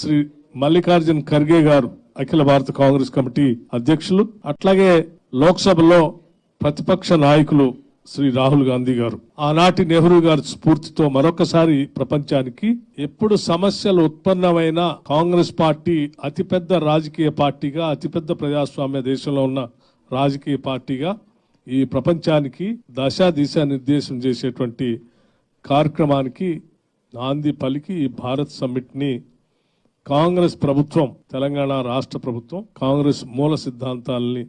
శ్రీ మల్లికార్జున్ ఖర్గే గారు అఖిల భారత కాంగ్రెస్ కమిటీ అధ్యక్షులు, అట్లాగే లోక్సభలో ప్రతిపక్ష నాయకులు శ్రీ రాహుల్ గాంధీ గారు, ఆనాటి నెహ్రూ గారి స్ఫూర్తితో మరొకసారి ప్రపంచానికి ఎప్పుడు సమస్యలు ఉత్పన్నమైన కాంగ్రెస్ పార్టీ అతిపెద్ద రాజకీయ పార్టీగా, అతిపెద్ద ప్రజాస్వామ్య దేశంలో ఉన్న రాజకీయ పార్టీగా ఈ ప్రపంచానికి దిశా నిర్దేశం చేసేటువంటి కార్యక్రమానికి నాంది పలికి ఈ భారత్ సమ్మిట్ ని కాంగ్రెస్ ప్రభుత్వం, తెలంగాణ రాష్ట్ర ప్రభుత్వం కాంగ్రెస్ మూల సిద్ధాంతాలని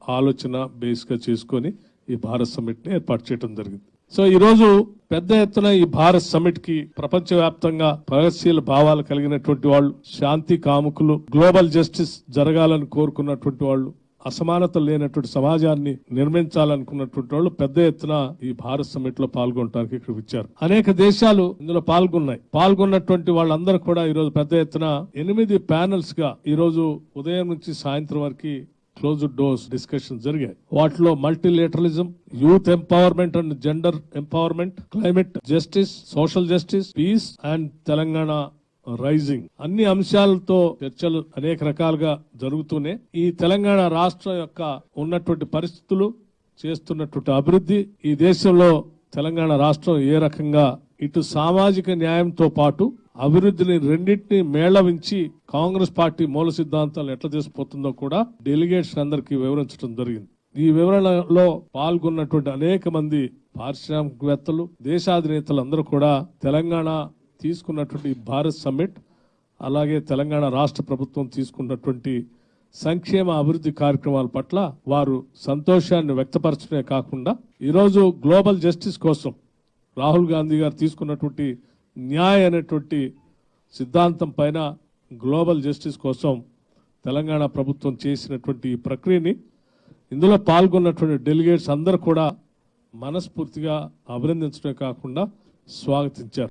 ఆలోచన బేస్ గా చేసుకొని ఈ భారత్ సమ్మిట్ ని ఏర్పాటు చేయడం జరిగింది. సో ఈ రోజు పెద్ద ఎత్తున ఈ భారత్ సమ్మిట్ కి ప్రపంచవ్యాప్తంగా ప్రగతిశీల భావాలు కలిగినటువంటి వాళ్ళు, శాంతి కాముకులు, గ్లోబల్ జస్టిస్ జరగాలని కోరుకున్నటువంటి వాళ్ళు, అసమానతలు లేనటువంటి సమాజాన్ని నిర్మించాలనుకున్నటువంటి వాళ్ళు పెద్ద ఎత్తున ఈ భారత్ సమ్మిట్ లో పాల్గొనడానికి ఇక్కడ వచ్చారు. అనేక దేశాలు ఇందులో పాల్గొన్నటువంటి వాళ్ళందరూ కూడా ఈ రోజు పెద్ద ఎత్తున 8 ప్యానెల్స్ గా ఈ రోజు ఉదయం నుంచి సాయంత్రం వరకు క్లోజ్డ్ డోర్స్ డిస్కషన్ జరిగాయి. వాటిలో multilateralism, youth empowerment and gender empowerment, climate justice, social justice, peace and Telangana rising, అన్ని అంశాలతో చర్చలు అనేక రకాలుగా జరుగుతూనే ఈ తెలంగాణ రాష్ట్రం యొక్క ఉన్నటువంటి పరిస్థితులు, చేస్తున్నటువంటి అభివృద్ధి, ఈ దేశంలో తెలంగాణ రాష్ట్రం ఏ రకంగా ఇటు సామాజిక న్యాయంతో పాటు అభివృద్ధిని రెండింటినీ మేళవించి కాంగ్రెస్ పార్టీ మూల సిద్ధాంతాలు ఎట్లా తీసుకుపోతుందో కూడా డెలిగేట్స్ అందరికీ వివరించడం జరిగింది. ఈ వివరణలో పాల్గొన్నటువంటి అనేక మంది పారిశ్రామికవేత్తలు, దేశాధినేతలు అందరూ కూడా తెలంగాణ తీసుకున్నటువంటి భారత్ సమ్మిట్, అలాగే తెలంగాణ రాష్ట్ర ప్రభుత్వం తీసుకున్నటువంటి సంక్షేమ అభివృద్ధి కార్యక్రమాల పట్ల వారు సంతోషాన్ని వ్యక్తపరచడమే కాకుండా ఈరోజు గ్లోబల్ జస్టిస్ కోసం రాహుల్ గాంధీ గారు తీసుకున్నటువంటి న్యాయ అనేటువంటి సిద్ధాంతం పైన గ్లోబల్ జస్టిస్ కోసం తెలంగాణ ప్రభుత్వం చేసినటువంటి ఈ ప్రక్రియని ఇందులో పాల్గొన్నటువంటి డెలిగేట్స్ అందరూ కూడా మనస్ఫూర్తిగా అభినందించడమే కాకుండా స్వాగతించారు.